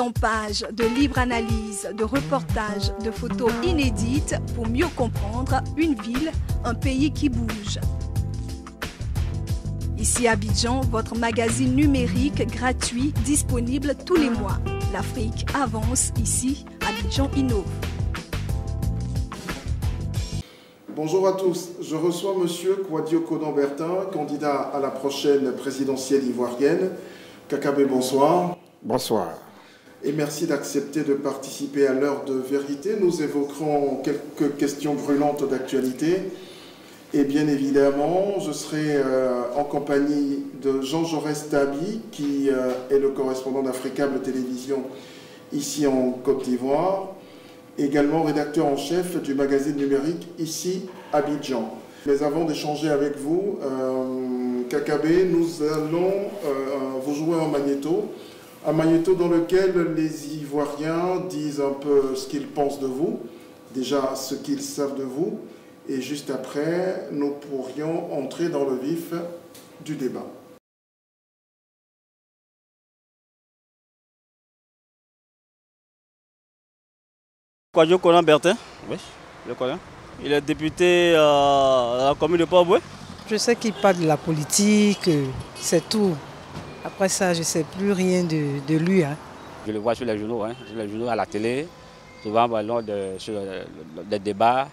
200 pages de libre analyse, de reportages, de photos inédites pour mieux comprendre une ville, un pays qui bouge. Ici à Abidjan, votre magazine numérique gratuit disponible tous les mois. L'Afrique avance ici, Abidjan innove. Bonjour à tous, je reçois M. Kouadio Konan-Bertin, candidat à la prochaine présidentielle ivoirienne. Kakabe, bonsoir. Bonsoir. Et merci d'accepter de participer à l'heure de vérité. Nous évoquerons quelques questions brûlantes d'actualité. Et bien évidemment, je serai en compagnie de Jean Jaurès Tabi, qui est le correspondant d'Africable Télévision ici en Côte d'Ivoire, également rédacteur en chef du magazine numérique ici à Abidjan. Mais avant d'échanger avec vous, Kakabe, nous allons vous jouer un magnéto dans lequel les Ivoiriens disent un peu ce qu'ils pensent de vous, déjà ce qu'ils savent de vous, et juste après, nous pourrions entrer dans le vif du débat. Kouadio Konan-Bertin, oui, je le connais. Il est député à la commune de Port-Boué. Je sais qu'il parle de la politique, c'est tout. Après ça, je ne sais plus rien de lui. Hein. Je le vois sur les journaux, à la télé, souvent lors des débats.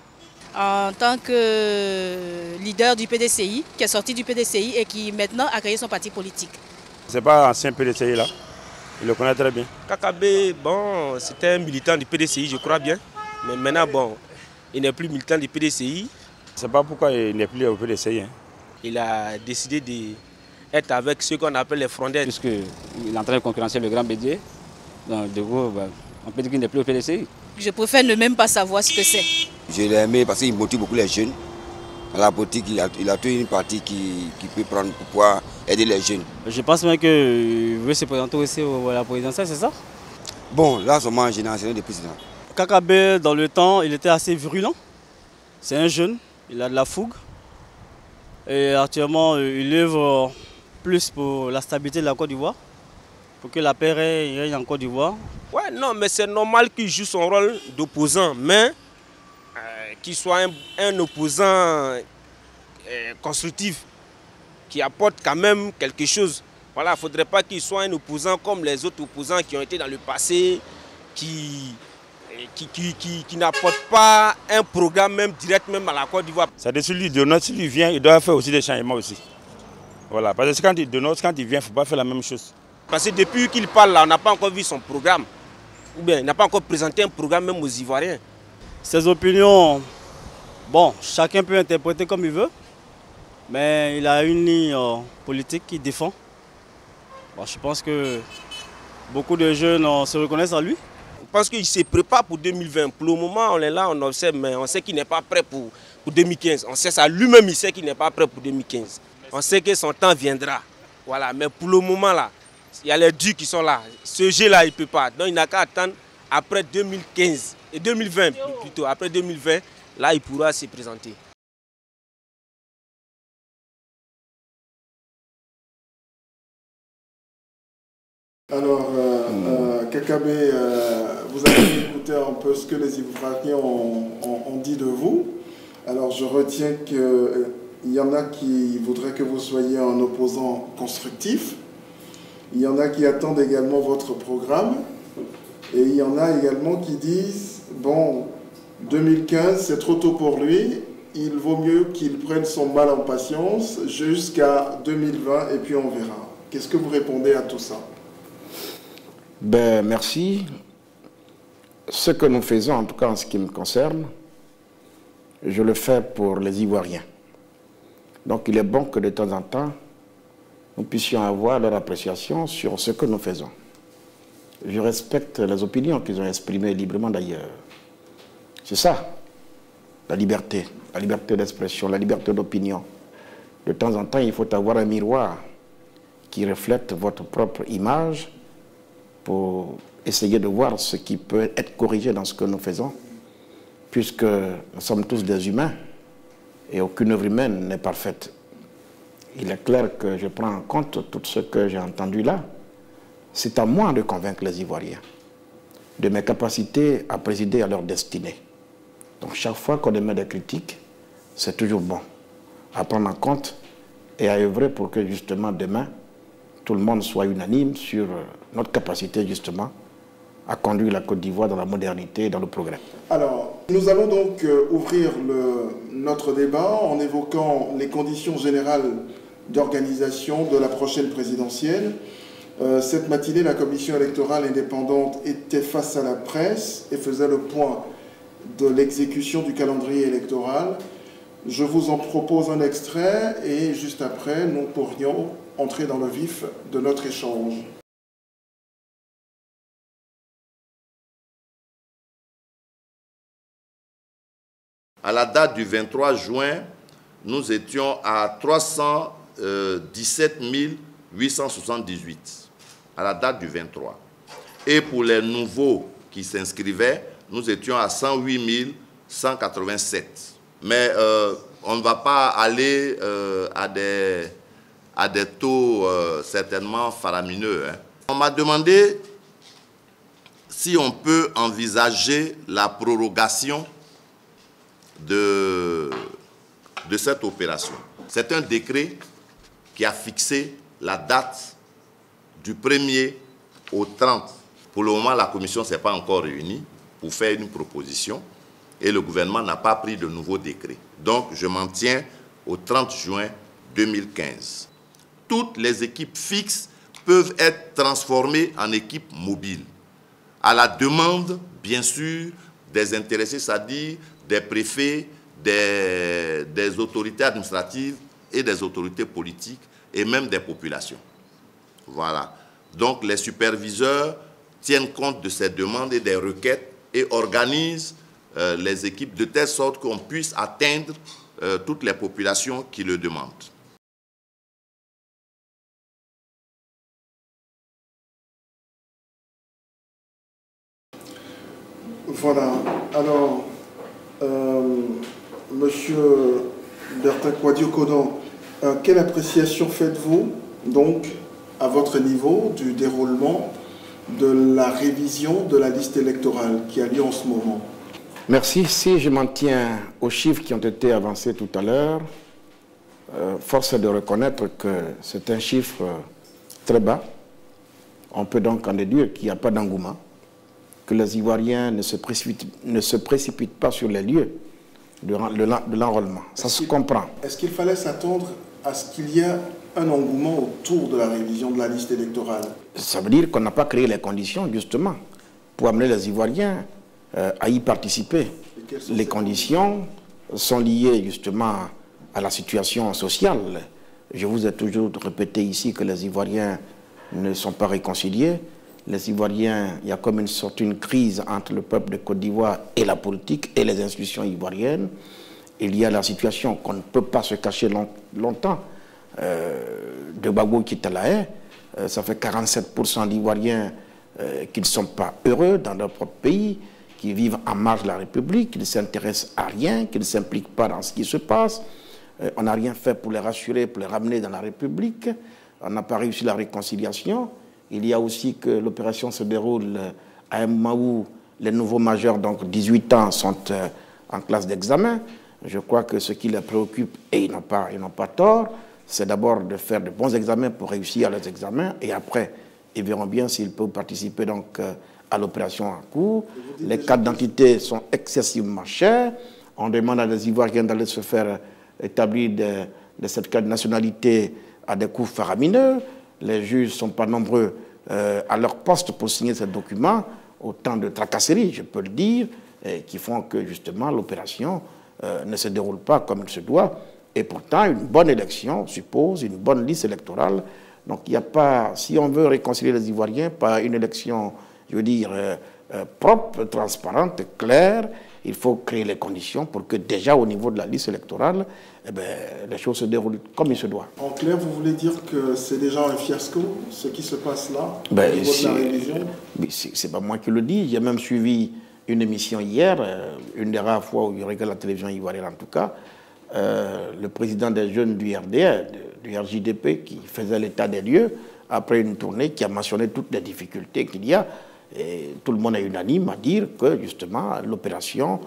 En tant que leader du PDCI, qui est sorti du PDCI et qui maintenant a créé son parti politique. Ce n'est pas un ancien PDCI là, il le connaît très bien. Kakabe, bon, c'était un militant du PDCI, je crois bien. Mais maintenant, bon, il n'est plus militant du PDCI. C'est pas pourquoi il n'est plus au PDCI. Hein. Il a décidé d'être avec ceux qu'on appelle les frondeurs. Puisqu'il est en train de concurrencer le grand Bédier, donc de coup, on peut dire qu'il n'est plus au PDCI. Je préfère ne même pas savoir ce que c'est. Je l'ai aimé parce qu'il motive beaucoup les jeunes. Dans la politique, il a toute une partie qui peut prendre pour pouvoir aider les jeunes. Je pense même qu'il veut se présenter aussi à la présidentielle, c'est ça? Bon, là, seulement génération de président. Kakabe, dans le temps, il était assez virulent. C'est un jeune, il a de la fougue. Et actuellement, il œuvre plus pour la stabilité de la Côte d'Ivoire, pour que la paix règne en Côte d'Ivoire. Ouais, non, mais c'est normal qu'il joue son rôle d'opposant, mais qu'il soit un opposant constructif, qui apporte quand même quelque chose. Voilà, il ne faudrait pas qu'il soit un opposant comme les autres opposants qui ont été dans le passé, qui n'apportent pas un programme même direct même à la Côte d'Ivoire. C'est-à-dire s'il lui vient, il doit faire aussi des changements aussi. Voilà, parce que quand il vient, il ne faut pas faire la même chose. Parce que depuis qu'il parle là, on n'a pas encore vu son programme. Ou bien il n'a pas encore présenté un programme même aux Ivoiriens. Ses opinions, bon, chacun peut interpréter comme il veut, mais il a une ligne politique qu'il défend. Bon, je pense que beaucoup de jeunes se reconnaissent en lui. Parce qu'il se prépare pour 2020. Pour le moment, on est là, on observe, mais on sait qu'il n'est pas prêt pour 2015. On sait ça, lui-même, il sait qu'il n'est pas prêt pour 2015. On sait que son temps viendra. Voilà, mais pour le moment, là, il y a les dieux qui sont là. Ce jeu-là, il ne peut pas. Donc, il n'a qu'à attendre après 2015. Et 2020 plutôt. Après 2020, là, il pourra se présenter. Alors, Kakabe, vous avez écouté un peu ce que les Ivoiriens ont dit de vous. Alors, je retiens qu'il y en a qui voudraient que vous soyez un opposant constructif. Il y en a qui attendent également votre programme. Et il y en a également qui disent, bon, 2015, c'est trop tôt pour lui. Il vaut mieux qu'il prenne son mal en patience jusqu'à 2020 et puis on verra. Qu'est-ce que vous répondez à tout ça? Ben, merci. Ce que nous faisons, en tout cas en ce qui me concerne, je le fais pour les Ivoiriens. Donc il est bon que de temps en temps, nous puissions avoir leur appréciation sur ce que nous faisons. Je respecte les opinions qu'ils ont exprimées librement d'ailleurs. C'est ça, la liberté d'expression, la liberté d'opinion. De temps en temps, il faut avoir un miroir qui reflète votre propre image pour essayer de voir ce qui peut être corrigé dans ce que nous faisons, puisque nous sommes tous des humains et aucune œuvre humaine n'est parfaite. Il est clair que je prends en compte tout ce que j'ai entendu là. C'est à moi de convaincre les Ivoiriens. de mes capacités à présider à leur destinée. Donc chaque fois qu'on émet des critiques, c'est toujours bon à prendre en compte et à œuvrer pour que justement demain, tout le monde soit unanime sur notre capacité justement à conduire la Côte d'Ivoire dans la modernité et dans le progrès. Alors, nous allons donc ouvrir notre débat en évoquant les conditions générales d'organisation de la prochaine présidentielle. Cette matinée, la commission électorale indépendante était face à la presse et faisait le point de l'exécution du calendrier électoral. Je vous en propose un extrait et juste après, nous pourrions entrer dans le vif de notre échange. À la date du 23 juin, nous étions à 317 878. À la date du 23. Et pour les nouveaux qui s'inscrivaient, nous étions à 108 187. Mais on ne va pas aller à des taux certainement faramineux. Hein. On m'a demandé si on peut envisager la prorogation de cette opération. C'est un décret qui a fixé la date du 1er au 30. Pour le moment, la commission ne s'est pas encore réunie pour faire une proposition et le gouvernement n'a pas pris de nouveau décret. Donc, je m'en tiens au 30 juin 2015. Toutes les équipes fixes peuvent être transformées en équipes mobiles, à la demande, bien sûr, des intéressés, c'est-à-dire des préfets, des autorités administratives et des autorités politiques et même des populations. Voilà. Donc, les superviseurs tiennent compte de ces demandes et des requêtes et organisent les équipes de telle sorte qu'on puisse atteindre toutes les populations qui le demandent. Voilà. Alors, Monsieur Bertin Kouadio-Konan, quelle appréciation faites-vous, donc, à votre niveau, du déroulement de la révision de la liste électorale qui a lieu en ce moment? Merci. Si je m'en tiens aux chiffres qui ont été avancés tout à l'heure, force est de reconnaître que c'est un chiffre très bas. On peut donc en déduire qu'il n'y a pas d'engouement, que les Ivoiriens ne se précipitent pas sur les lieux de l'enrôlement. Ça se comprend. Est-ce qu'il fallait s'attendre à ce qu'il y ait un engouement autour de la révision de la liste électorale? Ça veut dire qu'on n'a pas créé les conditions, justement, pour amener les Ivoiriens à y participer. Les conditions sont liées, justement, à la situation sociale. Je vous ai toujours répété ici que les Ivoiriens ne sont pas réconciliés. Les Ivoiriens, il y a comme une crise entre le peuple de Côte d'Ivoire et la politique et les institutions ivoiriennes. Il y a la situation qu'on ne peut pas se cacher longtemps de Gbagbo qui est à la haie. Ça fait 47% d'Ivoiriens qui ne sont pas heureux dans leur propre pays, qui vivent en marge de la République, qui ne s'intéressent à rien, qui ne s'impliquent pas dans ce qui se passe. On n'a rien fait pour les rassurer, pour les ramener dans la République. On n'a pas réussi la réconciliation. Il y a aussi que l'opération se déroule à un moment où les nouveaux majeurs, donc 18 ans, sont en classe d'examen. Je crois que ce qui les préoccupe, et ils n'ont pas tort, c'est d'abord de faire de bons examens pour réussir leurs examens, et après, ils verront bien s'ils peuvent participer donc, à l'opération en cours. Les cartes d'identité sont excessivement chères. On demande à des Ivoiriens d'aller se faire établir de cette carte de nationalité à des coûts faramineux. Les juges ne sont pas nombreux à leur poste pour signer ces documents. Autant de tracasseries, je peux le dire, qui font que justement l'opération ne se déroule pas comme il se doit. Et pourtant, une bonne élection suppose une bonne liste électorale. Donc il n'y a pas, si on veut réconcilier les Ivoiriens, pas une élection, je veux dire, propre, transparente, claire, il faut créer les conditions pour que déjà au niveau de la liste électorale, eh bien, les choses se déroulent comme il se doit. En clair, vous voulez dire que c'est déjà un fiasco, ce qui se passe là, au niveau de la révision? C'est pas moi qui le dis. J'ai même suivi une émission hier, une des rares fois où je regarde la télévision ivoirienne en tout cas, le président des jeunes du RDA, du RJDP, qui faisait l'état des lieux après une tournée, qui a mentionné toutes les difficultés qu'il y a. Et tout le monde est unanime à dire que, justement, l'opération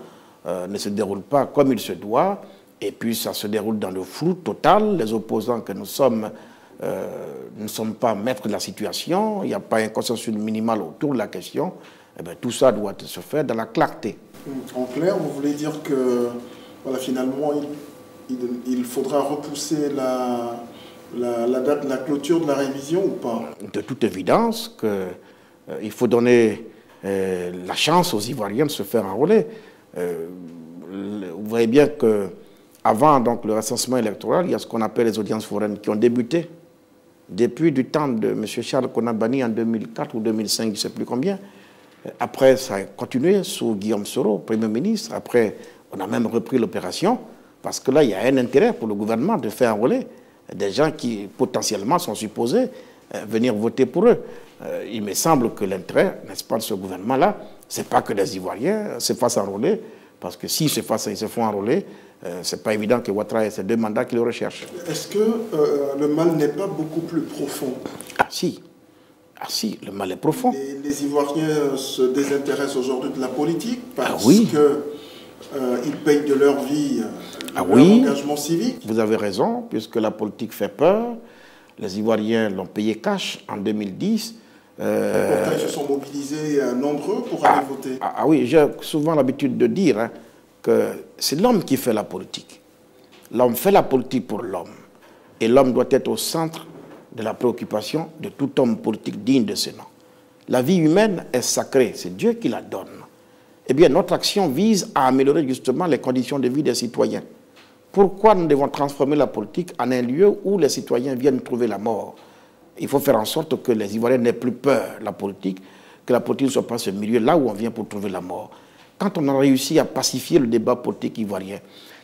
ne se déroule pas comme il se doit, et puis ça se déroule dans le flou total. Les opposants que nous sommes ne sommes pas maîtres de la situation, il n'y a pas un consensus minimal autour de la question. Eh bien, tout ça doit se faire dans la clarté. En clair, vous voulez dire que voilà, finalement, il faudra repousser la date de la clôture de la révision ou pas? De toute évidence qu'il faut donner la chance aux Ivoiriens de se faire enrôler. Vous voyez bien qu'avant le recensement électoral, il y a ce qu'on appelle les audiences foraines qui ont débuté depuis du temps de M. Charles Konabani en 2004 ou 2005, je ne sais plus combien. Après, ça a continué sous Guillaume Soro, Premier ministre. Après, on a même repris l'opération parce que là, il y a un intérêt pour le gouvernement de faire enrôler des gens qui, potentiellement, sont supposés venir voter pour eux. Il me semble que l'intérêt, n'est-ce pas, de ce gouvernement-là, ce n'est pas que les Ivoiriens se fassent enrôler, parce que s'ils se font enrôler, ce n'est pas évident que Ouattara ait ces 2 mandats qu'il recherche. Est-ce que le mal n'est pas beaucoup plus profond? Ah si. Ah si, le mal est profond. Les Ivoiriens se désintéressent aujourd'hui de la politique parce qu'ils payent de leur vie leur engagement civique. Vous avez raison, puisque la politique fait peur. Les Ivoiriens l'ont payé cash en 2010. Pourtant, ils se sont mobilisés nombreux pour aller voter. Oui, j'ai souvent l'habitude de dire que c'est l'homme qui fait la politique. L'homme fait la politique pour l'homme. Et l'homme doit être au centre de la préoccupation de tout homme politique digne de ce nom. La vie humaine est sacrée, c'est Dieu qui la donne. Eh bien, notre action vise à améliorer justement les conditions de vie des citoyens. Pourquoi nous devons transformer la politique en un lieu où les citoyens viennent trouver la mort? Il faut faire en sorte que les Ivoiriens n'aient plus peur de la politique, que la politique ne soit pas ce milieu là où on vient pour trouver la mort. Quand on a réussi à pacifier le débat politique ivoirien,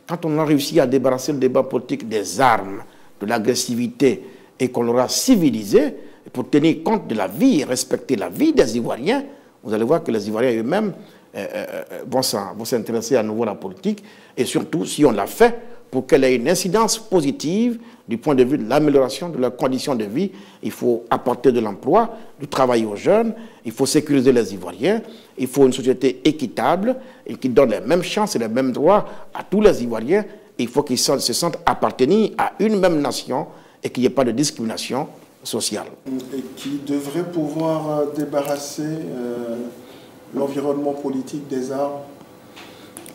quand on a réussi à débarrasser le débat politique des armes, de l'agressivité, et qu'on l'aura civilisé pour tenir compte de la vie et respecter la vie des Ivoiriens, vous allez voir que les Ivoiriens eux-mêmes vont s'intéresser à nouveau à la politique, et surtout si on l'a fait pour qu'elle ait une incidence positive du point de vue de l'amélioration de leurs conditions de vie. Il faut apporter de l'emploi, du travail aux jeunes, il faut sécuriser les Ivoiriens, il faut une société équitable et qui donne les mêmes chances et les mêmes droits à tous les Ivoiriens. Il faut qu'ils se sentent appartenir à une même nation et qu'il n'y ait pas de discrimination sociale. Et qui devrait pouvoir débarrasser l'environnement politique des armes.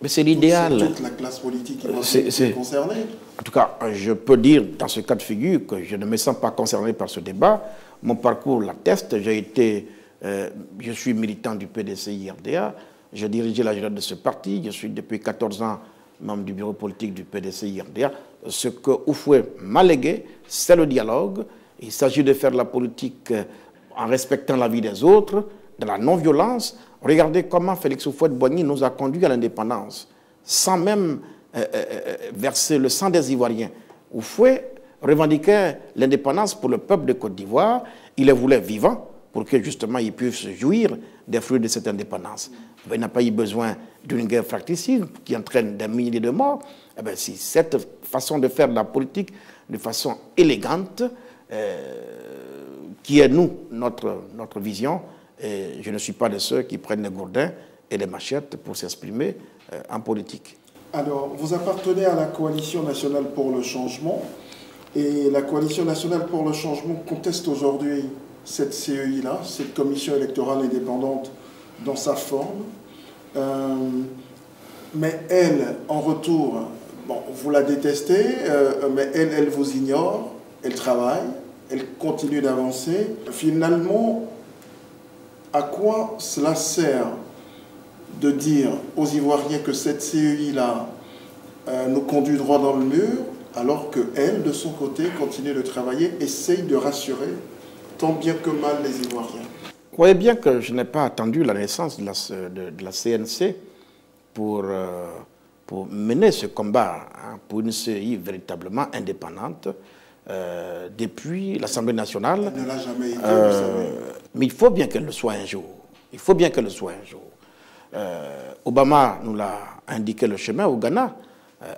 Mais c'est l'idéal. Toute la classe politique qui va être concernée. En tout cas, je peux dire dans ce cas de figure que je ne me sens pas concerné par ce débat. Mon parcours l'atteste. Je suis militant du PDCI-RDA. J'ai dirigé la jeunesse de ce parti. Je suis depuis 14 ans membre du bureau politique du PDCI-RDA. Ce que Houphouët m'a légué, c'est le dialogue. Il s'agit de faire la politique en respectant la vie des autres, de la non-violence. Regardez comment Félix Houphouët-Boigny nous a conduits à l'indépendance, sans même verser le sang des Ivoiriens. Houphouët revendiquait l'indépendance pour le peuple de Côte d'Ivoire. Il les voulait vivants pour que justement ils puissent jouir des fruits de cette indépendance. Il n'a pas eu besoin d'une guerre fratricide qui entraîne des milliers de morts. Eh bien, si cette façon de faire de la politique de façon élégante, qui est notre vision, et je ne suis pas de ceux qui prennent les gourdins et les machettes pour s'exprimer en politique. Alors, vous appartenez à la Coalition nationale pour le changement, et la Coalition nationale pour le changement conteste aujourd'hui cette CEI-là, cette commission électorale indépendante dans sa forme. Mais elle, en retour, bon, vous la détestez, mais elle vous ignore, elle travaille, elle continue d'avancer. Finalement, à quoi cela sert de dire aux Ivoiriens que cette CEI-là nous conduit droit dans le mur, alors qu'elle, de son côté, continue de travailler, essaye de rassurer tant bien que mal les Ivoiriens? Vous voyez bien que je n'ai pas attendu la naissance de la CNC pour mener ce combat pour une CEI véritablement indépendante depuis l'Assemblée nationale. Elle ne l'a jamais été, vous savez. Mais il faut bien qu'elle le soit un jour. Il faut bien qu'elle le soit un jour. Obama nous l'a indiqué le chemin au Ghana,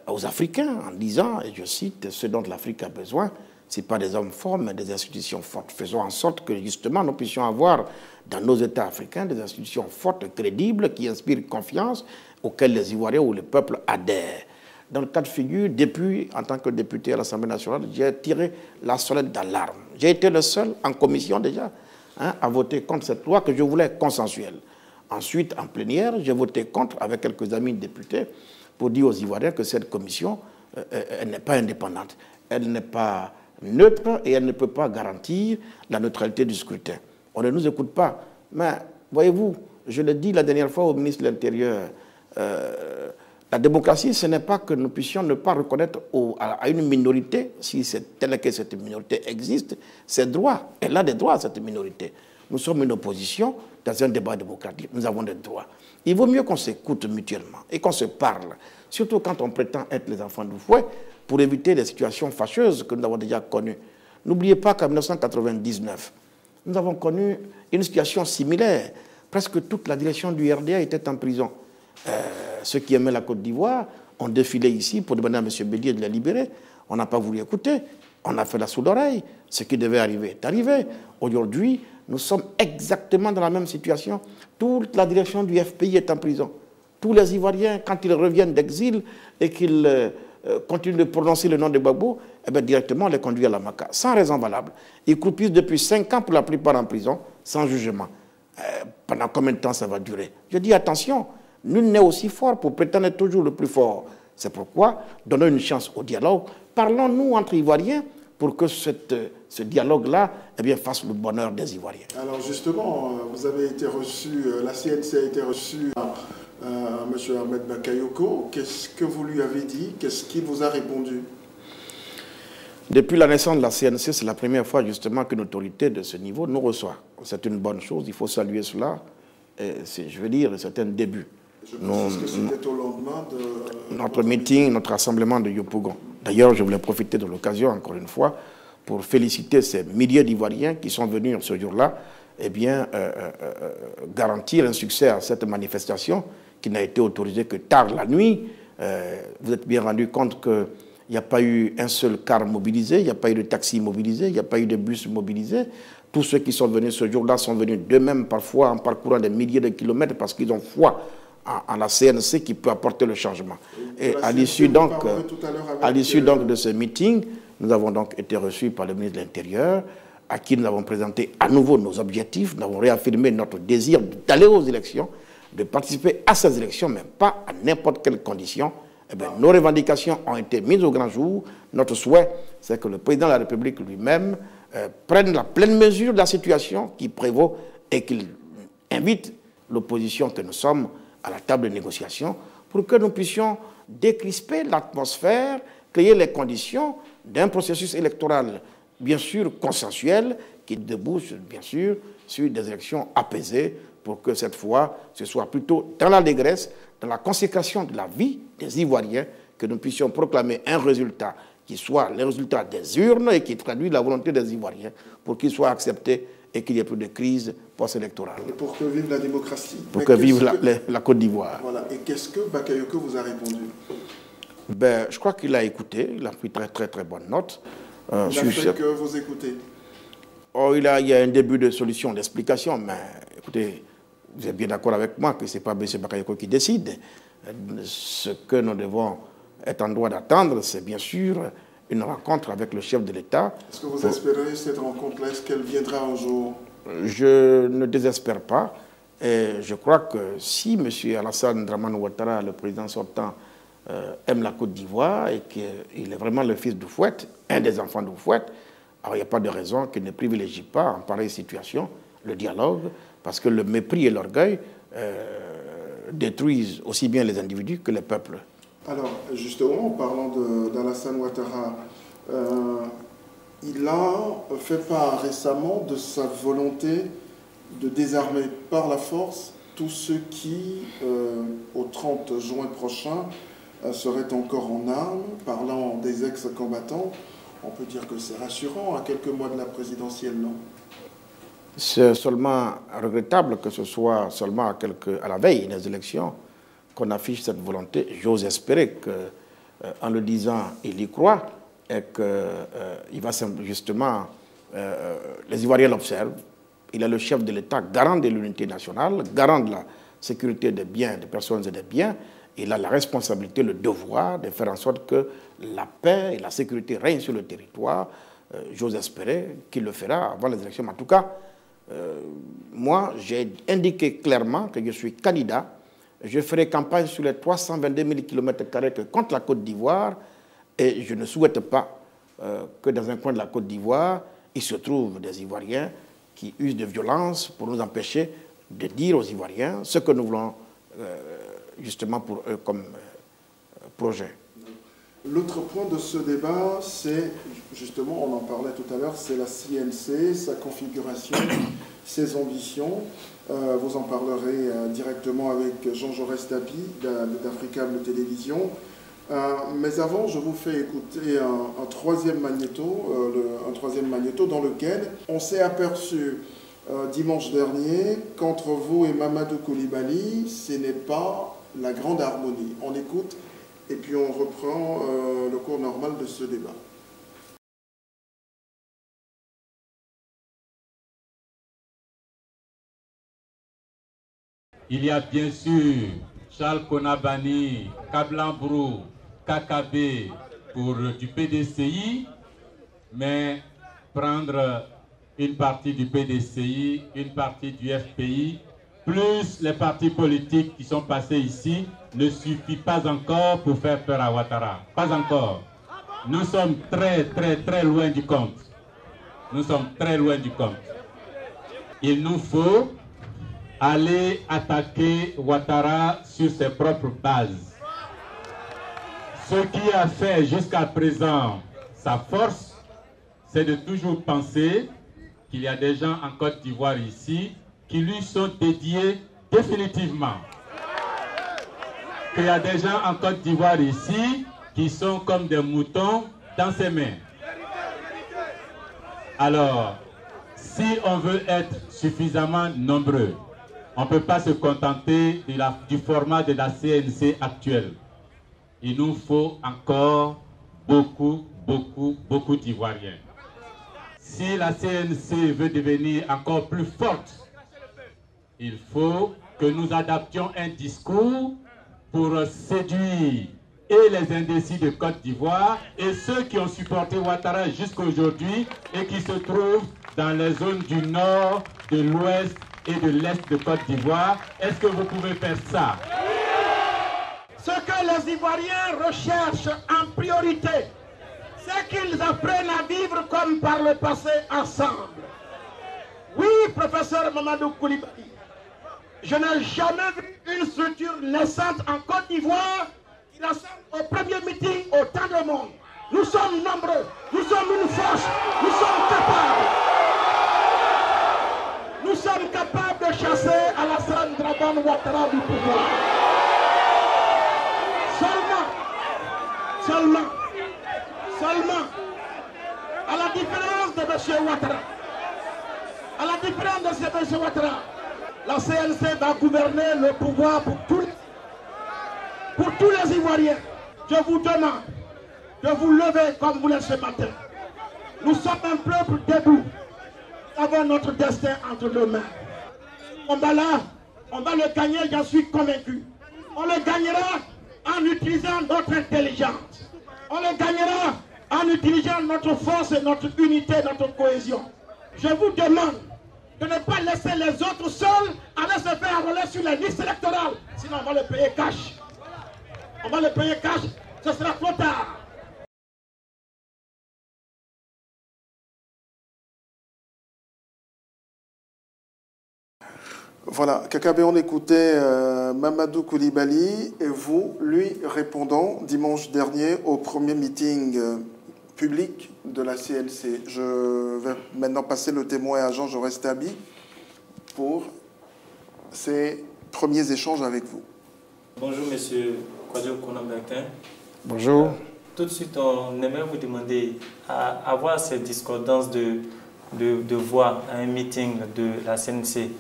aux Africains, en disant, et je cite, ce dont l'Afrique a besoin, Ce n'est pas des hommes forts, mais des institutions fortes. Faisons en sorte que, justement, nous puissions avoir dans nos États africains des institutions fortes, crédibles, qui inspirent confiance, auxquelles les Ivoiriens ou le peuple adhèrent. Dans le cas de figure, depuis, en tant que député à l'Assemblée nationale, j'ai tiré la sonnette d'alarme. J'ai été le seul, en commission déjà, à voter contre cette loi que je voulais consensuelle. Ensuite, en plénière, j'ai voté contre avec quelques amis députés pour dire aux Ivoiriens que cette commission, elle n'est pas indépendante, elle n'est pas neutre et elle ne peut pas garantir la neutralité du scrutin. On ne nous écoute pas. Mais voyez-vous, je l'ai dit la dernière fois au ministre de l'Intérieur, la démocratie, ce n'est pas que nous puissions ne pas reconnaître à une minorité, si c'est telle que cette minorité existe, ses droits. Elle a des droits, cette minorité. Nous sommes une opposition dans un débat démocratique. Nous avons des droits. Il vaut mieux qu'on s'écoute mutuellement et qu'on se parle, surtout quand on prétend être les enfants du fouet, pour éviter les situations fâcheuses que nous avons déjà connues. N'oubliez pas qu'en 1999, nous avons connu une situation similaire. Presque toute la direction du RDA était en prison. Ceux qui aimaient la Côte d'Ivoire ont défilé ici pour demander à M. Bédier de les libérer. On n'a pas voulu écouter. On a fait la sourde oreille. Ce qui devait arriver est arrivé. Aujourd'hui, nous sommes exactement dans la même situation. Toute la direction du FPI est en prison. Tous les Ivoiriens, quand ils reviennent d'exil et qu'ils continuent de prononcer le nom de Gbagbo, eh bien, directement, on les conduit à la Maka, sans raison valable. Ils croupissent depuis 5 ans pour la plupart en prison, sans jugement. Pendant combien de temps ça va durer? Je dis attention, nul n'est aussi fort pour prétendre être toujours le plus fort. C'est pourquoi, donnons une chance au dialogue. Parlons-nous entre Ivoiriens pour que ce dialogue-là fasse le bonheur des Ivoiriens. Alors justement, vous avez été reçu, la CNC a été reçue M. Ahmed Bakayoko. Qu'est-ce que vous lui avez dit? Qu'est-ce qu'il vous a répondu? Depuis la naissance de la CNC, c'est la première fois justement qu'une autorité de ce niveau nous reçoit. C'est une bonne chose, il faut saluer cela. Je veux dire, c'est un début. Je pense que c'était au lendemain de... Notre meeting, notre rassemblement de Yopougon. D'ailleurs, je voulais profiter de l'occasion, encore une fois, pour féliciter ces milliers d'Ivoiriens qui sont venus ce jour-là, garantir un succès à cette manifestation qui n'a été autorisée que tard la nuit. Vous êtes bien rendu compte qu'il n'y a pas eu un seul car mobilisé, il n'y a pas eu de taxi mobilisé, il n'y a pas eu de bus mobilisé. Tous ceux qui sont venus ce jour-là sont venus d'eux-mêmes, parfois en parcourant des milliers de kilomètres, parce qu'ils ont foi en la CNC qui peut apporter le changement. Et à l'issue donc de ce meeting, nous avons donc été reçus par le ministre de l'Intérieur, à qui nous avons présenté à nouveau nos objectifs. Nous avons réaffirmé notre désir d'aller aux élections, de participer à ces élections, mais pas à n'importe quelle condition. Nos revendications ont été mises au grand jour. Notre souhait, c'est que le président de la République lui-même prenne la pleine mesure de la situation qui prévaut et qu'il invite l'opposition que nous sommes à la table de négociation pour que nous puissions décrisper l'atmosphère, créer les conditions d'un processus électoral, bien sûr consensuel, qui débouche, bien sûr, sur des élections apaisées pour que cette fois, ce soit plutôt dans l'allégresse, dans la consécration de la vie des Ivoiriens, que nous puissions proclamer un résultat qui soit le résultat des urnes et qui traduit la volonté des Ivoiriens pour qu'il soit accepté et qu'il n'y ait plus de crise post-électorale. Et pour que vive la démocratie. Pour que vive la Côte d'Ivoire. Voilà. Et qu'est-ce que Bakayoko vous a répondu? Je crois qu'il a écouté, il a pris très bonne note. Il a fait que vous écoutez? Il y a un début de solution, d'explication, mais écoutez, vous êtes bien d'accord avec moi que ce n'est pas M. Bakayoko qui décide. Ce que nous devons être en droit d'attendre, c'est bien sûr une rencontre avec le chef de l'État. Est-ce que vous espérez cette rencontre-là? Est-ce qu'elle viendra un jour? Je ne désespère pas. Et je crois que si M. Alassane Dramane Ouattara, le président sortant, aime la Côte d'Ivoire et qu'il est vraiment le fils d'Oufouet, un des enfants d'Oufouet, alors il n'y a pas de raison qu'il ne privilégie pas en pareille situation le dialogue, parce que le mépris et l'orgueil détruisent aussi bien les individus que les peuples. Alors, justement, en parlant d'Alassane Ouattara, il a fait part récemment de sa volonté de désarmer par la force tous ceux qui, au 30 juin prochain, seraient encore en armes. Parlant des ex-combattants, on peut dire que c'est rassurant à quelques mois de la présidentielle, non? C'est seulement regrettable que ce soit seulement à la veille des élections qu'on affiche cette volonté. J'ose espérer qu'en le disant, il y croit et qu'il va justement, les Ivoiriens l'observent. Il est le chef de l'État, garant de l'unité nationale, garant de la sécurité des biens, des personnes et des biens. Il a la responsabilité, le devoir de faire en sorte que la paix et la sécurité règnent sur le territoire. J'ose espérer qu'il le fera avant les élections. En tout cas, moi, j'ai indiqué clairement que je suis candidat. Je ferai campagne sur les 322 000 km² contre la Côte d'Ivoire. Et je ne souhaite pas que dans un coin de la Côte d'Ivoire, il se trouve des Ivoiriens qui usent de violence pour nous empêcher de dire aux Ivoiriens ce que nous voulons justement pour eux comme projet. L'autre point de ce débat, c'est, justement, on en parlait tout à l'heure, c'est la CNC, sa configuration, ses ambitions. Vous en parlerez directement avec Jean Jaurès Dabi d'Africable Télévision. Mais avant, je vous fais écouter un troisième magnéto dans lequel on s'est aperçu dimanche dernier qu'entre vous et Mamadou Coulibaly, ce n'est pas la grande harmonie. On écoute et puis on reprend le cours normal de ce débat. Il y a bien sûr Charles Konabani, Kablambrou, Kakabe pour du PDCI, mais prendre une partie du PDCI, une partie du FPI, plus les partis politiques qui sont passés ici, ne suffit pas encore pour faire peur à Ouattara. Pas encore. Nous sommes très loin du compte. Nous sommes très loin du compte. Il nous faut aller attaquer Ouattara sur ses propres bases. Ce qui a fait jusqu'à présent sa force, c'est de toujours penser qu'il y a des gens en Côte d'Ivoire ici qui lui sont dédiés définitivement. Qu'il y a des gens en Côte d'Ivoire ici qui sont comme des moutons dans ses mains. Alors, si on veut être suffisamment nombreux, on ne peut pas se contenter du format de la CNC actuelle. Il nous faut encore beaucoup d'Ivoiriens. Si la CNC veut devenir encore plus forte, il faut que nous adaptions un discours pour séduire et les indécis de Côte d'Ivoire et ceux qui ont supporté Ouattara jusqu'à aujourd'hui et qui se trouvent dans les zones du nord, de l'ouest et de l'est de Côte d'Ivoire. Est-ce que vous pouvez faire ça? Ce que les Ivoiriens recherchent en priorité, c'est qu'ils apprennent à vivre comme par le passé ensemble. Oui, professeur Mamadou Coulibaly, je n'ai jamais vu une structure naissante en Côte d'Ivoire qui rassemble au premier meeting autant de monde. Nous sommes nombreux, nous sommes une force, nous sommes capables. Nous sommes capables de chasser Alassane Dramane Ouattara du pouvoir. Seulement, à la différence de M. Ouattara, la CNC va gouverner le pouvoir pour tous les Ivoiriens. Je vous demande de vous lever comme vous l'êtes ce matin. Nous sommes un peuple debout. Nous avons notre destin entre nos mains. On va le gagner, j'en suis convaincu. On le gagnera en utilisant notre intelligence. On le gagnera en utilisant notre force et notre unité, notre cohésion. Je vous demande de ne pas laisser les autres seuls aller se faire enrôler sur les listes électorales. Sinon on va le payer cash. On va le payer cash, ce sera trop tard. Voilà, Kakabe, on écoutait Mamadou Coulibaly et vous, lui, répondant dimanche dernier au premier meeting public de la CNC. Je vais maintenant passer le témoin à Jean Jaurès Dabi pour ses premiers échanges avec vous. Bonjour, monsieur Kwadjo Konambertin. Bonjour. Tout de suite, on aimerait vous demander, à avoir ces discordances de voix à un meeting de la CNC,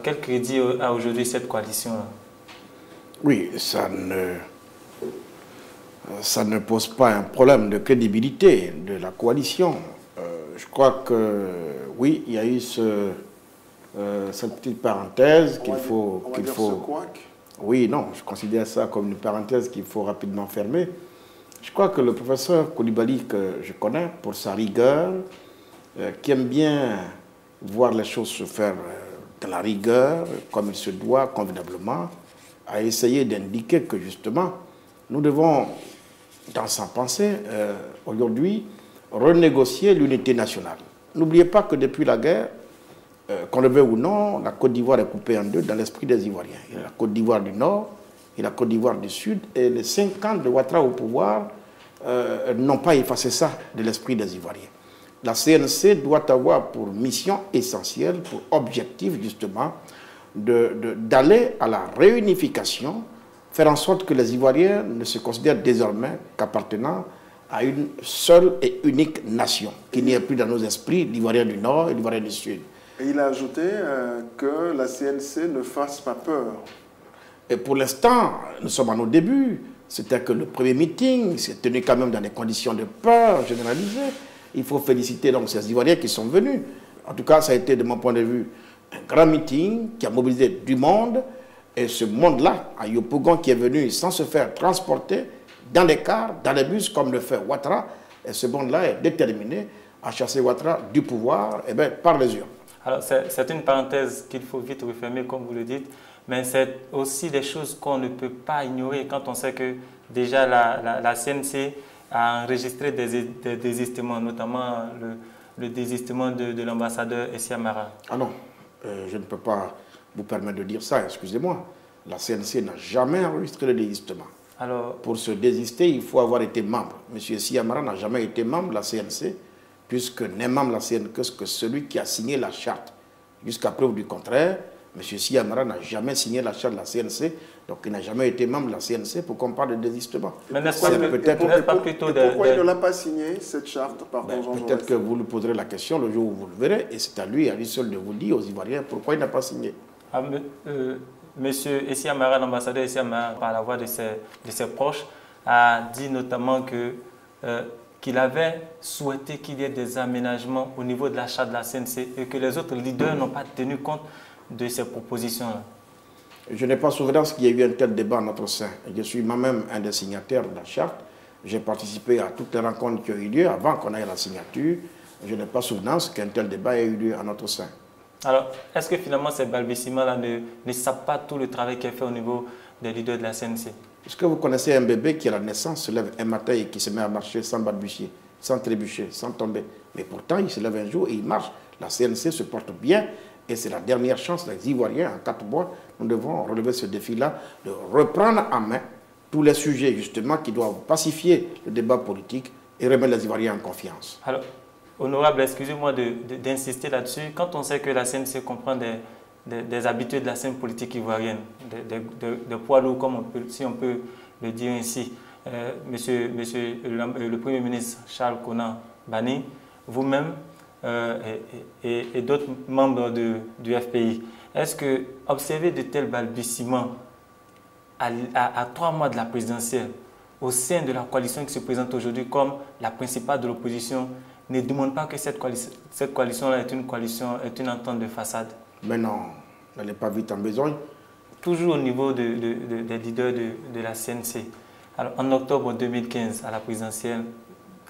quel crédit a aujourd'hui cette coalition-là? Oui, ça ne ça ne pose pas un problème de crédibilité de la coalition. Je crois que, oui, il y a eu cette petite parenthèse qu'il faut... Oui, non, je considère ça comme une parenthèse qu'il faut rapidement fermer. Je crois que le professeur Coulibaly, que je connais pour sa rigueur, qui aime bien voir les choses se faire dans la rigueur, comme il se doit, convenablement, a essayé d'indiquer que justement, nous devons, dans sa pensée, aujourd'hui, renégocier l'unité nationale. N'oubliez pas que depuis la guerre, qu'on le veuille ou non, la Côte d'Ivoire est coupée en deux dans l'esprit des Ivoiriens. Il y a la Côte d'Ivoire du Nord et la Côte d'Ivoire du Sud. Et les 5 ans de Ouattara au pouvoir n'ont pas effacé ça de l'esprit des Ivoiriens. La CNC doit avoir pour mission essentielle, pour objectif justement, d'aller à la réunification, faire en sorte que les Ivoiriens ne se considèrent désormais qu'appartenant à une seule et unique nation, qu'il n'y ait plus dans nos esprits l'Ivoirien du Nord et l'Ivoirien du Sud. Et il a ajouté que la CNC ne fasse pas peur. Et pour l'instant, nous sommes à nos débuts. C'était que le premier meeting s'est tenu quand même dans des conditions de peur généralisées. Il faut féliciter donc ces Ivoiriens qui sont venus. En tout cas, ça a été, de mon point de vue, un grand meeting qui a mobilisé du monde. Et ce monde-là, à Yopougon, qui est venu sans se faire transporter dans les cars, dans les bus, comme le fait Ouattara. Et ce monde-là est déterminé à chasser Ouattara du pouvoir par les urnes. Alors, c'est une parenthèse qu'il faut vite refermer, comme vous le dites, mais c'est aussi des choses qu'on ne peut pas ignorer quand on sait que déjà la CNC a enregistré des désistements, notamment le désistement de l'ambassadeur Essia Mara. Ah non, je ne peux pas vous permettre de dire ça, excusez-moi. La CNC n'a jamais enregistré le désistement. Alors, pour se désister, il faut avoir été membre. M. Essia Mara n'a jamais été membre de la CNC, puisque n'est membre de la CNC que celui qui a signé la charte. Jusqu'à preuve du contraire, M. Essia Mara n'a jamais signé la charte de la CNC, donc il n'a jamais été membre de la CNC pour qu'on parle de désistement. Mais n'est-ce pas plutôt pourquoi il ne l'a pas signé, cette charte, peut-être que vous lui poserez la question le jour où vous le verrez, et c'est à lui seul de vous dire, aux Ivoiriens, pourquoi il n'a pas signé. Monsieur Essia Mara, l'ambassadeur Essia Mara, par la voix de ses proches, a dit notamment que qu'il avait souhaité qu'il y ait des aménagements au niveau de la charte de la CNC et que les autres leaders n'ont pas tenu compte de ces propositions-là. Je n'ai pas souvenance qu'il y ait eu un tel débat en notre sein. Je suis moi-même un des signataires de la charte. J'ai participé à toutes les rencontres qui ont eu lieu avant qu'on ait la signature. Je n'ai pas souvenance qu'un tel débat ait eu lieu en notre sein. Alors, est-ce que finalement ces balbutiements-là ne sapent pas tout le travail qui est fait au niveau des leaders de la CNC? Est-ce que vous connaissez un bébé qui à la naissance se lève un matin et qui se met à marcher sans balbutier, sans trébucher, sans tomber? Mais pourtant, il se lève un jour et il marche. La CNC se porte bien et c'est la dernière chance des Ivoiriens en 4 mois. Nous devons relever ce défi-là, de reprendre en main tous les sujets justement qui doivent pacifier le débat politique et remettre les Ivoiriens en confiance. Alors, honorable, excusez-moi d'insister là-dessus. Quand on sait que la CNC comprend des habitués de la scène politique ivoirienne, des poids lourds, comme si on peut le dire ainsi, le Premier ministre Charles Konan Banny, vous-même et d'autres membres du FPI, est-ce que observer de tels balbutiements à 3 mois de la présidentielle, au sein de la coalition qui se présente aujourd'hui comme la principale de l'opposition, ne demande pas que cette coalition-là est une entente de façade? Mais non, n'allez pas vite en besogne. Toujours au niveau des leaders de la CNC. Alors, en octobre 2015, à la présidentielle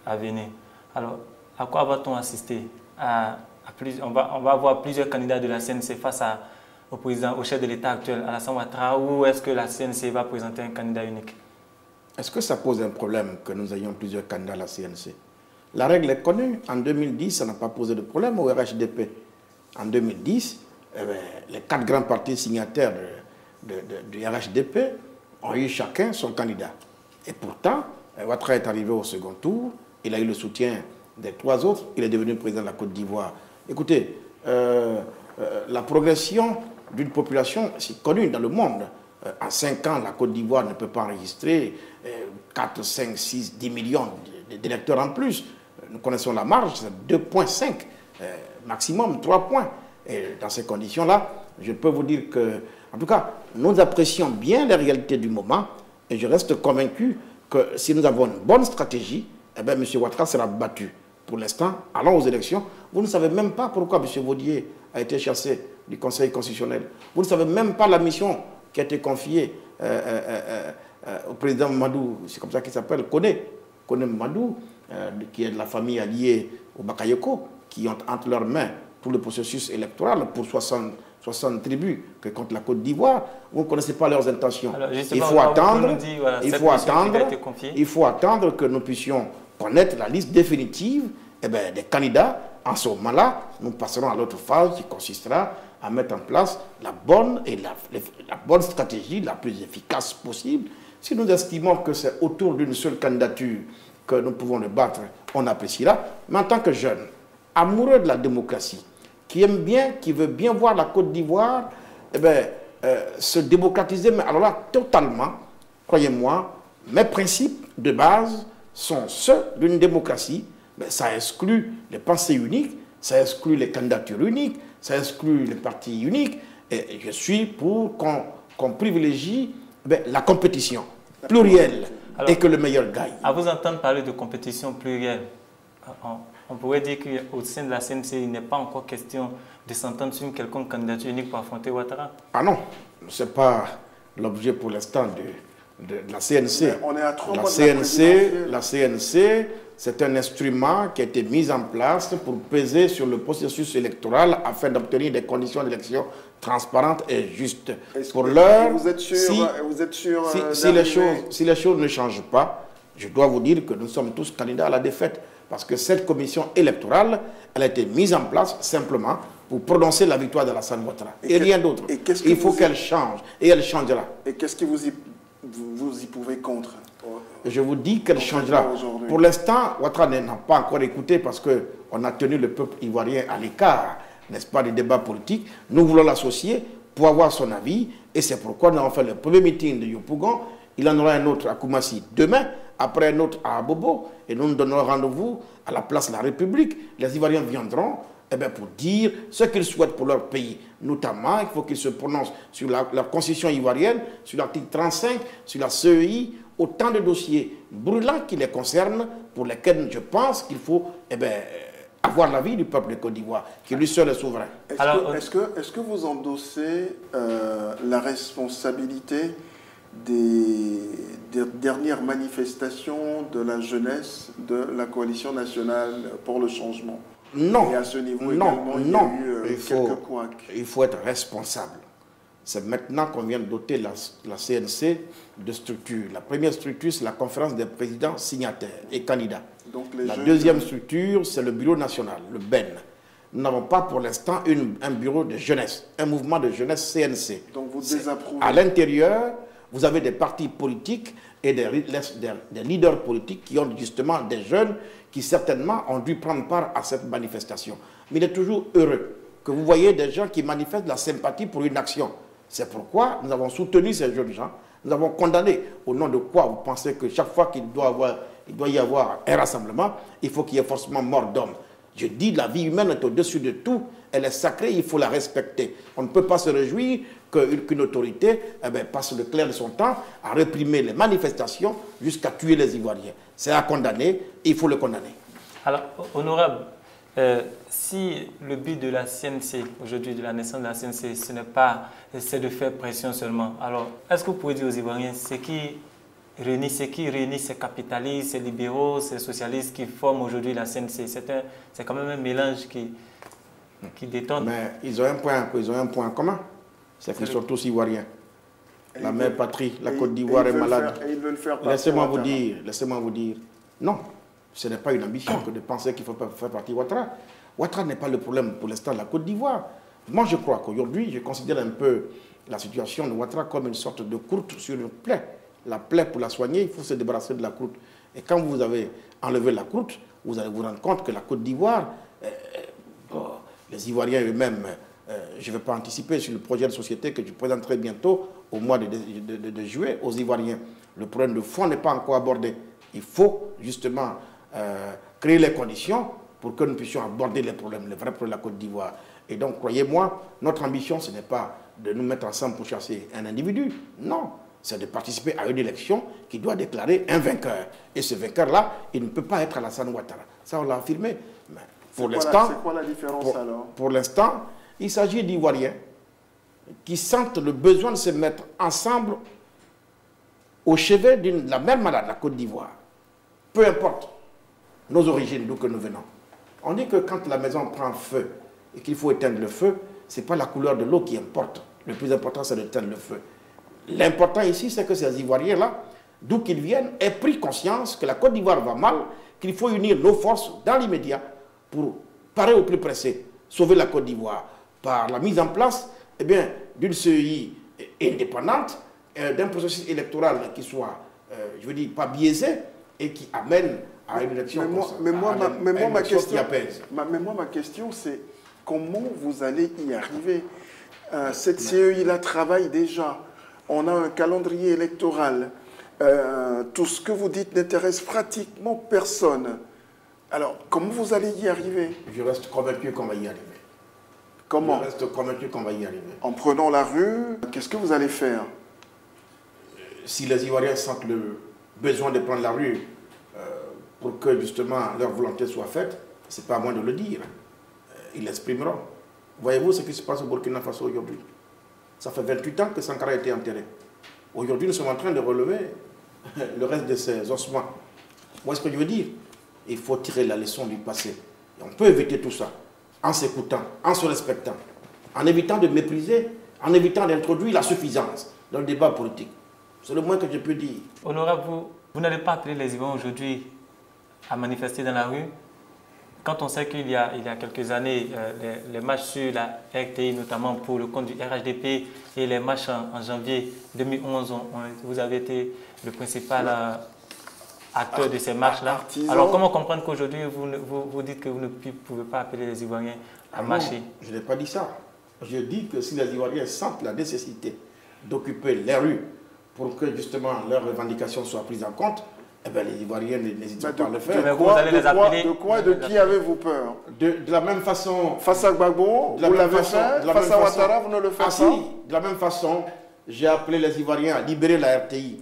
à venir, alors, à quoi va-t-on assister? On va avoir plusieurs candidats de la CNC face au chef de l'État actuel, Alassane Ouattara, ou est-ce que la CNC va présenter un candidat unique? Est-ce que ça pose un problème que nous ayons plusieurs candidats à la CNC? La règle est connue. En 2010, ça n'a pas posé de problème au RHDP. En 2010, les 4 grands partis signataires du RHDP ont eu chacun son candidat. Et pourtant, Ouattara est arrivé au second tour, il a eu le soutien des 3 autres, il est devenu président de la Côte d'Ivoire. Écoutez, la progression d'une population, c'est connu dans le monde. En 5 ans, la Côte d'Ivoire ne peut pas enregistrer 4, 5, 6, 10 millions d'électeurs en plus. Nous connaissons la marge, c'est 2,5, maximum 3 points. Et dans ces conditions-là, je peux vous dire que, en tout cas, nous apprécions bien les réalités du moment et je reste convaincu que si nous avons une bonne stratégie, eh bien, M. Ouattara sera battu. Pour l'instant, allons aux élections. Vous ne savez même pas pourquoi M. Vaudier a été chassé du Conseil constitutionnel. Vous ne savez même pas la mission qui a été confiée au président Mamadou, c'est comme ça qu'il s'appelle, Kone Mamadou, qui est de la famille alliée au Bakayoko, qui ont entre leurs mains tout le processus électoral pour 60 tribus que contre la Côte d'Ivoire. Vous ne connaissez pas leurs intentions. Alors, il faut attendre que nous puissions connaître la liste définitive des candidats. En ce moment-là, nous passerons à l'autre phase qui consistera à mettre en place la bonne stratégie, la plus efficace possible. Si nous estimons que c'est autour d'une seule candidature que nous pouvons le battre, on appréciera. Mais en tant que jeune, amoureux de la démocratie, qui aime bien, qui veut bien voir la Côte d'Ivoire se démocratiser, mais alors là, totalement, croyez-moi, mes principes de base sont ceux d'une démocratie. Mais ça exclut les pensées uniques, ça exclut les candidatures uniques, ça exclut les partis uniques. Et je suis pour qu'on privilégie la compétition plurielle. Alors, et que le meilleur gagne. À vous entendre parler de compétition plurielle, on pourrait dire qu'au sein de la CNC, il n'est pas encore question de s'entendre sur une quelconque candidature unique pour affronter Ouattara. Ah non, ce n'est pas l'objet pour l'instant de la CNC. Mais on est à 3 mois de la CNC, c'est un instrument qui a été mis en place pour peser sur le processus électoral afin d'obtenir des conditions d'élection transparentes et justes. Pour l'heure, vous êtes sûr, si les choses ne changent pas, je dois vous dire que nous sommes tous candidats à la défaite. Parce que cette commission électorale, elle a été mise en place simplement pour prononcer la victoire de Alassane Ouattara. Et rien d'autre. Il faut qu'elle change. Et elle changera. Et qu'est-ce que vous y pouvez contre? Je vous dis qu'elle changera. Pour l'instant, Ouattara n'a pas encore écouté parce qu'on a tenu le peuple ivoirien à l'écart, n'est-ce pas, du débat politique. Nous voulons l'associer pour avoir son avis. Et c'est pourquoi nous avons fait le premier meeting de Yopougon. Il en aura un autre à Koumassi demain, après un autre à Abobo. Et nous nous donnerons rendez-vous à la place de la République. Les Ivoiriens viendront pour dire ce qu'ils souhaitent pour leur pays. Notamment, il faut qu'ils se prononcent sur leur constitution ivoirienne, sur l'article 35, sur la CEI, autant de dossiers brûlants qui les concernent, pour lesquels je pense qu'il faut avoir l'avis du peuple de Côte d'Ivoire, qui lui seul est souverain. Est-ce que vous endossez la responsabilité des dernières manifestations de la jeunesse de la coalition nationale pour le changement? Non, et à ce niveau non, il il faut être responsable. C'est maintenant qu'on vient de doter la CNC de structures. La première structure, c'est la conférence des présidents signataires et candidats. Donc la deuxième structure, c'est le bureau national, le BEN. Nous n'avons pas pour l'instant un bureau de jeunesse, un mouvement de jeunesse CNC. Donc vous désapprouvez. À l'intérieur, vous avez des partis politiques et des leaders politiques qui ont justement des jeunes qui certainement ont dû prendre part à cette manifestation. Mais il est toujours heureux que vous voyez des gens qui manifestent la sympathie pour une action. C'est pourquoi nous avons soutenu ces jeunes gens. Nous avons condamné. Au nom de quoi vous pensez que chaque fois qu'il doit y avoir un rassemblement, il faut qu'il y ait forcément mort d'homme? Je dis, la vie humaine est au-dessus de tout. Elle est sacrée, il faut la respecter. On ne peut pas se réjouir qu'une autorité passe le clair de son temps à réprimer les manifestations jusqu'à tuer les Ivoiriens. C'est à condamner, il faut le condamner. Alors, honorable, si le but de la CNC, aujourd'hui de la naissance de la CNC, c'est de faire pression seulement, alors est-ce que vous pouvez dire aux Ivoiriens ce qui réunit ces capitalistes, ces libéraux, ces socialistes qui forment aujourd'hui la CNC? C'est quand même un mélange qui détonne. Mais ils ont un point commun, c'est qu'ils sont tous Ivoiriens. La mère patrie, la Côte d'Ivoire est malade. Laissez-moi vous dire, non, ce n'est pas une ambition que de penser qu'il faut faire partie de Ouattara. Ouattara n'est pas le problème pour l'instant de la Côte d'Ivoire. Moi, je crois qu'aujourd'hui, je considère un peu la situation de Ouattara comme une sorte de croûte sur une plaie. La plaie, pour la soigner, il faut se débarrasser de la croûte. Et quand vous avez enlevé la croûte, vous allez vous rendre compte que la Côte d'Ivoire, les Ivoiriens eux-mêmes, je ne vais pas anticiper sur le projet de société que je présenterai bientôt au mois de juillet aux Ivoiriens. Le problème de fond n'est pas encore abordé. Il faut justement créer les conditions pour que nous puissions aborder les problèmes, les vrais problèmes de la Côte d'Ivoire. Et donc, croyez-moi, notre ambition, ce n'est pas de nous mettre ensemble pour chasser un individu. Non. c'est de participer à une élection qui doit déclarer un vainqueur. Et ce vainqueur-là, il ne peut pas être Alassane Ouattara. Ça, on l'a affirmé. Mais pour l'instant, c'est quoi la différence alors? Pour l'instant, il s'agit d'Ivoiriens qui sentent le besoin de se mettre ensemble au chevet de la même malade, la Côte d'Ivoire. Peu importe nos origines, d'où que nous venons. On dit que quand la maison prend feu et qu'il faut éteindre le feu, ce n'est pas la couleur de l'eau qui importe. Le plus important, c'est d'éteindre le feu. L'important ici, c'est que ces Ivoiriens-là, d'où qu'ils viennent, aient pris conscience que la Côte d'Ivoire va mal, qu'il faut unir nos forces dans l'immédiat pour parer au plus pressé, sauver la Côte d'Ivoire par la mise en place d'une CEI indépendante, d'un processus électoral qui soit, je veux dire, pas biaisé et qui amène à une élection ma question, c'est comment vous allez y arriver? Cette CEI-là travaille déjà. On a un calendrier électoral. Tout ce que vous dites n'intéresse pratiquement personne. Alors, comment vous allez y arriver? Je reste convaincu qu'on va y arriver. Comment? Je reste convaincu qu'on va y arriver. En prenant la rue, qu'est-ce que vous allez faire? Si les Ivoiriens sentent le besoin de prendre la rue pour que justement leur volonté soit faite, ce n'est pas à moi de le dire. Ils l'exprimeront. Voyez-vous ce qui se passe au Burkina Faso aujourd'hui? Ça fait 28 ans que Sankara a été enterré. Aujourd'hui, nous sommes en train de relever le reste de ces ossements. Moi, ce que je veux dire, il faut tirer la leçon du passé. Et on peut éviter tout ça en s'écoutant, en se respectant, en évitant de mépriser, en évitant d'introduire la suffisance dans le débat politique. C'est le moins que je peux dire. Honorable, vous n'allez pas appeler les Ivoiriens aujourd'hui à manifester dans la rue? Quand on sait qu'il y a quelques années, les marches sur la RTI, notamment pour le compte du RHDP, et les marches en janvier 2011, vous avez été le principal acteur de ces marches-là. Alors comment comprendre qu'aujourd'hui, vous dites que vous ne pouvez pas appeler les Ivoiriens à marcher? Je n'ai pas dit ça. Je dis que si les Ivoiriens sentent la nécessité d'occuper les rues pour que justement leurs revendications soient prises en compte, eh bien, les Ivoiriens n'hésitent pas à le faire. De quoi, de qui avez-vous peur? De la même façon... Face à Gbagbo, vous l'avez fait? Face à Ouattara, vous ne le faites pas? Si, de la même façon, j'ai appelé les Ivoiriens à libérer la RTI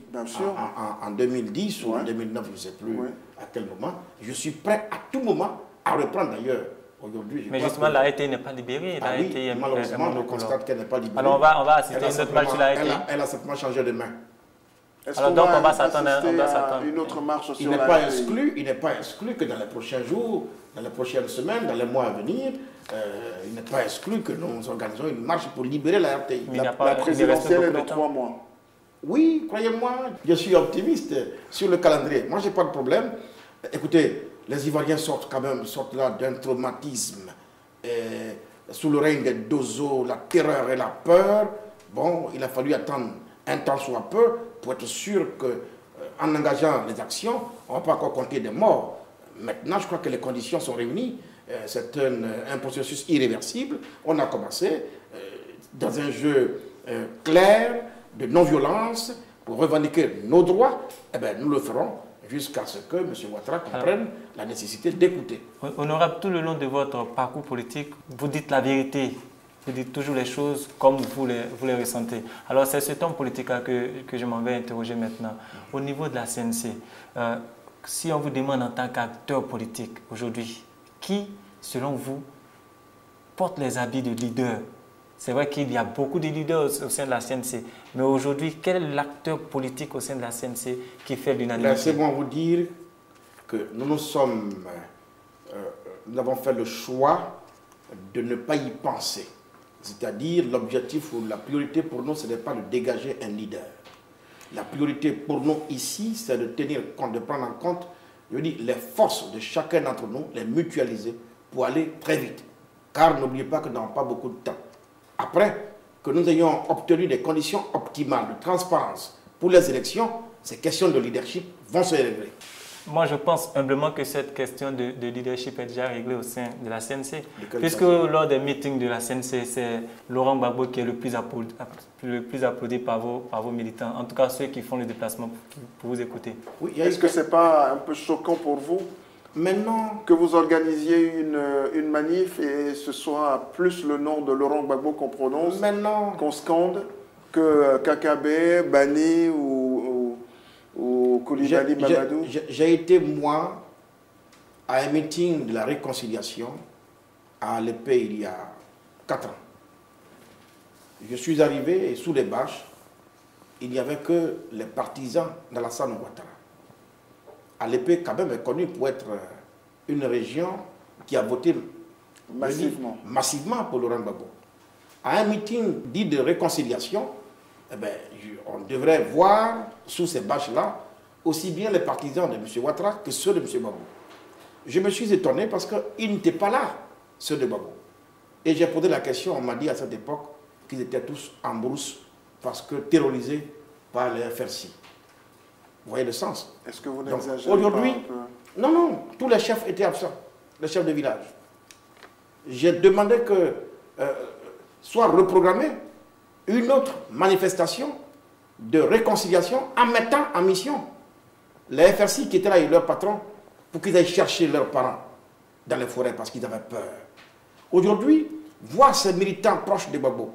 en 2010 ou en 2009, je ne sais plus à quel moment. Je suis prêt à tout moment à reprendre d'ailleurs. Mais justement, la RTI n'est pas libérée. Malheureusement, on constate qu'elle n'est pas libérée. Alors, on va assister à une autre marche sur la RTI. Elle a simplement changé de main. Alors donc on va s'attendre à une autre marche sur la RTI. Il n'est pas exclu que dans les prochains jours, dans les prochaines semaines, dans les mois à venir, il n'est pas exclu que nous organisons une marche pour libérer la RTI. La présidentielle est dans 3 mois. Oui, croyez-moi, je suis optimiste sur le calendrier. Moi, je n'ai pas de problème. Écoutez, les Ivoiriens sortent là d'un traumatisme. Sous le règne des Dozo, la terreur et la peur. Bon, il a fallu attendre un temps soit peu pour être sûr qu'en engageant les actions, on ne va pas encore compter des morts. Maintenant, je crois que les conditions sont réunies. C'est un processus irréversible. On a commencé dans un jeu clair de non-violence pour revendiquer nos droits. Eh bien, nous le ferons jusqu'à ce que M. Ouattara comprenne la nécessité d'écouter. Honorable, tout le long de votre parcours politique, vous dites la vérité. Vous dites toujours les choses comme vous les ressentez. Alors c'est cet homme politique-là que je m'en vais interroger maintenant. Au niveau de la CNC, si on vous demande en tant qu'acteur politique aujourd'hui, qui, selon vous, porte les habits de leader? C'est vrai qu'il y a beaucoup de leaders au sein de la CNC, mais aujourd'hui, quel est l'acteur politique au sein de la CNC qui fait l'unanimité? Laissez-moi vous dire que nous avons fait le choix de ne pas y penser. C'est-à-dire, l'objectif ou la priorité pour nous, ce n'est pas de dégager un leader. La priorité pour nous ici, c'est de tenir compte, de prendre en compte, je dis, les forces de chacun d'entre nous, les mutualiser pour aller très vite. Car n'oubliez pas que nous n'avons pas beaucoup de temps. Après que nous ayons obtenu des conditions optimales de transparence pour les élections, ces questions de leadership vont se régler. Moi, je pense humblement que cette question de leadership est déjà réglée au sein de la CNC. Puisque lors des meetings de la CNC, c'est Laurent Gbagbo qui est le plus applaudi par vos militants. En tout cas, ceux qui font le déplacement pour vous écouter. Oui, est-ce que ce n'est pas un peu choquant pour vous maintenant que vous organisiez une manif et ce soit plus le nom de Laurent Gbagbo qu'on prononce, qu'on scande? que Kakabe, Bani ou Koulibaly Mamadou? J'ai été, moi, à un meeting de la réconciliation à l'épée il y a 4 ans. Je suis arrivé et sous les bâches, il n'y avait que les partisans d'Alassane Ouattara. À l'épée, quand même, est connue pour être une région qui a voté massivement pour Laurent Gbagbo. À un meeting dit de réconciliation, eh bien, on devrait voir sous ces bâches-là aussi bien les partisans de M. Ouattara que ceux de M. Gbagbo. Je me suis étonné parce qu'ils n'étaient pas là, ceux de Gbagbo. Et j'ai posé la question, on m'a dit à cette époque qu'ils étaient tous en brousse parce que terrorisés par les FRC. Vous voyez le sens? Est-ce que vous n'exagérez aujourd'hui, non, tous les chefs étaient absents, les chefs de village. J'ai demandé que soit reprogrammée une autre manifestation de réconciliation en mettant en mission les FRC qui étaient là et leurs patrons pour qu'ils aillent chercher leurs parents dans les forêts parce qu'ils avaient peur. Aujourd'hui, voir ces militants proches de Gbagbo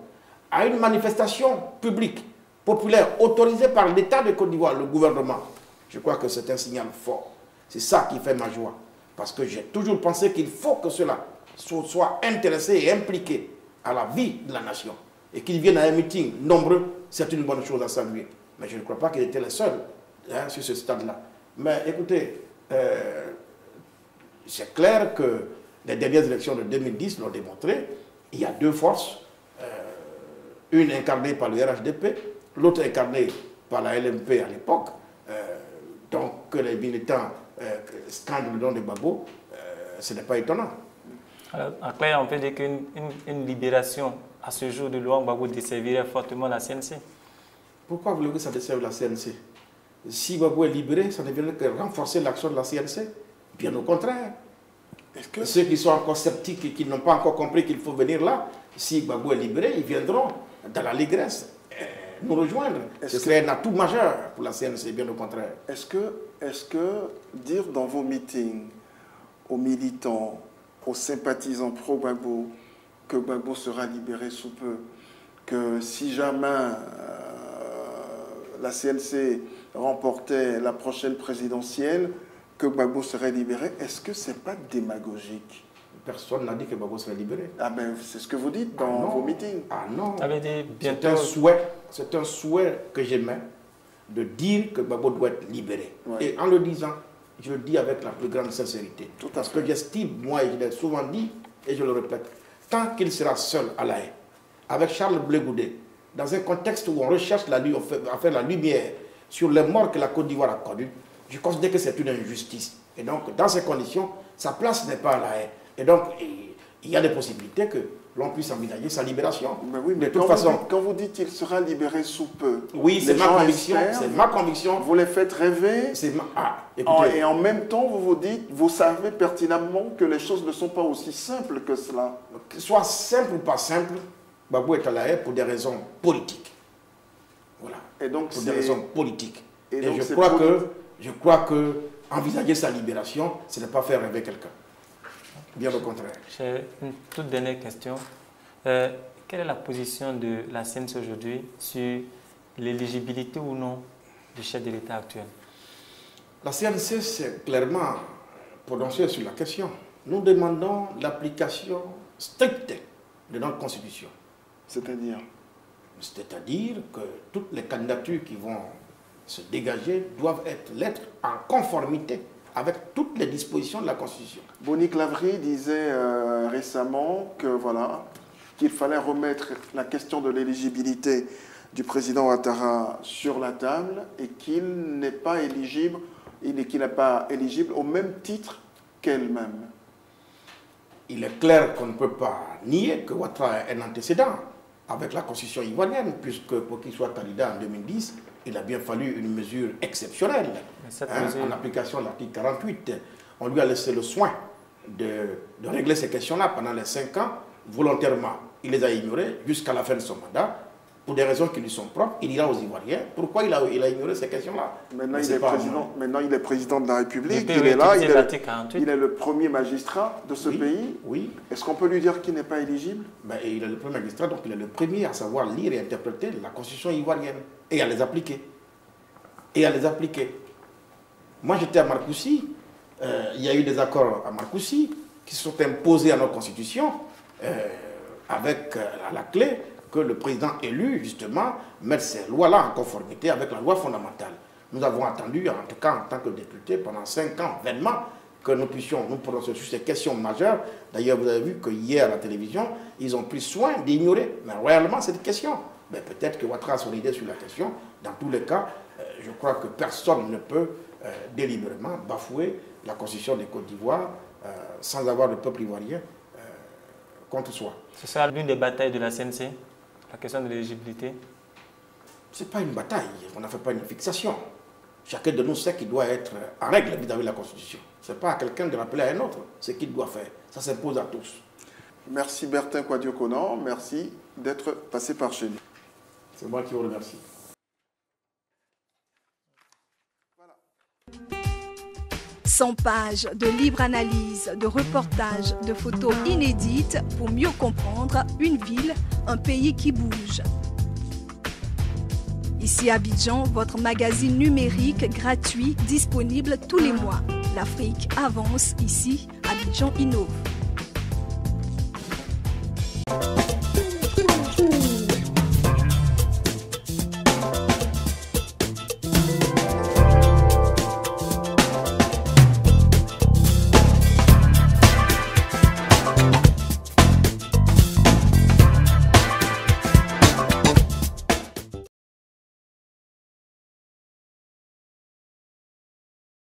à une manifestation publique, populaire, autorisée par l'État de Côte d'Ivoire, le gouvernement, je crois que c'est un signal fort. C'est ça qui fait ma joie. Parce que j'ai toujours pensé qu'il faut que cela soit intéressé et impliqué à la vie de la nation. Et qu'ils viennent à un meeting nombreux, c'est une bonne chose à saluer. Mais je ne crois pas qu'ils étaient les seuls sur ce stade-là. Mais écoutez, c'est clair que les dernières élections de 2010 l'ont démontré. Il y a deux forces, une incarnée par le RHDP, l'autre incarnée par la LMP à l'époque. Donc que les militants scandent le nom de Gbagbo, ce n'est pas étonnant. Alors, en clair, on peut dire qu'une libération à ce jour de Laurent Gbagbo desservirait fortement la CNC. Pourquoi voulez-vous que ça desserve la CNC? Si Gbagbo est libéré, ça ne viendrait que renforcer l'action de la CNC. Bien au contraire. Ceux qui sont encore sceptiques et qui n'ont pas encore compris qu'il faut venir là, si Gbagbo est libéré, ils viendront dans la Ligresse nous rejoindre. Ce serait un atout majeur pour la CNC, bien au contraire. Est-ce que dire dans vos meetings aux militants, aux sympathisants pro-Gbagbo, que Gbagbo sera libéré sous peu, que si jamais la CNC remportait la prochaine présidentielle, que Gbagbo serait libéré, est-ce que ce n'est pas démagogique? Personne n'a dit que Gbagbo serait libéré. Ah ben, c'est ce que vous dites dans vos meetings. Ah non. Bientôt... C'est un souhait que j'émets de dire que Gbagbo doit être libéré. Ouais. Et en le disant, je le dis avec la plus grande sincérité. Parce que j'estime, moi, et je l'ai souvent dit, et je le répète, tant qu'il sera seul à La Haye, avec Charles Blé Goudé, dans un contexte où on recherche à faire la lumière sur les morts que la Côte d'Ivoire a connues, je considère que c'est une injustice. Et donc, dans ces conditions, sa place n'est pas à La Haye. Et donc, il y a des possibilités que l'on puisse envisager sa libération. Mais oui, mais de toute façon, quand vous dites qu'il sera libéré sous peu, oui, c'est ma conviction. C'est ma conviction. Vous les faites rêver. Écoutez, et en même temps, vous vous dites, vous savez pertinemment que les choses ne sont pas aussi simples que cela. Que ce soit simple ou pas simple, Gbagbo est à La Haye pour des raisons politiques. Voilà. Et donc, pour des raisons politiques. Et donc je crois que envisager sa libération, ce n'est pas faire rêver quelqu'un. Bien au contraire. J'ai une toute dernière question. Quelle est la position de la CNC aujourd'hui sur l'éligibilité ou non du chef de l'État actuel? La CNC s'est clairement prononcée sur la question. Nous demandons l'application stricte de notre Constitution. C'est-à-dire? C'est-à-dire que toutes les candidatures qui vont se dégager doivent être en conformité avec toutes les dispositions de la Constitution. Bonic Lavry disait récemment que voilà, qu'il fallait remettre la question de l'éligibilité du président Ouattara sur la table et qu'il n'est pas éligible, au même titre qu'elle-même. Il est clair qu'on ne peut pas nier que Ouattara est un antécédent avec la Constitution ivoirienne, puisque pour qu'il soit candidat en 2010, il a bien fallu une mesure exceptionnelle. En application de l'article 48, on lui a laissé le soin de régler ces questions-là pendant les 5 ans, volontairement. Il les a ignorées jusqu'à la fin de son mandat. pour des raisons qui lui sont propres, il ira aux Ivoiriens. Pourquoi il a ignoré ces questions-là? Maintenant, il est président de la République, il est là, il est le premier magistrat de ce pays. Oui. Est-ce qu'on peut lui dire qu'il n'est pas éligible? Il est le premier magistrat, donc il est le premier à savoir lire et interpréter la constitution ivoirienne et à les appliquer. Moi, j'étais à Marcoussis. Il y a eu des accords à Marcoussis qui se sont imposés à notre constitution avec à la clé que le président élu, justement, mette ces lois-là en conformité avec la loi fondamentale. Nous avons attendu, en tout cas en tant que député, pendant 5 ans, vainement, que nous puissions nous prononcer sur ces questions majeures. D'ailleurs, vous avez vu que hier à la télévision, ils ont pris soin d'ignorer réellement cette question. Mais peut-être que Ouattara a son idée sur la question. Dans tous les cas, je crois que personne ne peut délibérément bafouer la constitution des Côtes d'Ivoire sans avoir le peuple ivoirien contre soi. Ce sera l'une des batailles de la CNC, la question de l'éligibilité? Ce n'est pas une bataille, on n'a fait pas une fixation. Chacun de nous sait qu'il doit être en règle vis-à-vis de la Constitution. Ce n'est pas à quelqu'un de rappeler à un autre ce qu'il doit faire. Ça s'impose à tous. Merci Bertin Kouadio-Konan, merci d'être passé par chez nous. C'est moi qui vous remercie. 100 pages de libre analyse, de reportages, de photos inédites pour mieux comprendre une ville, un pays qui bouge. Ici à Abidjan, votre magazine numérique gratuit disponible tous les mois. L'Afrique avance ici, Abidjan innove.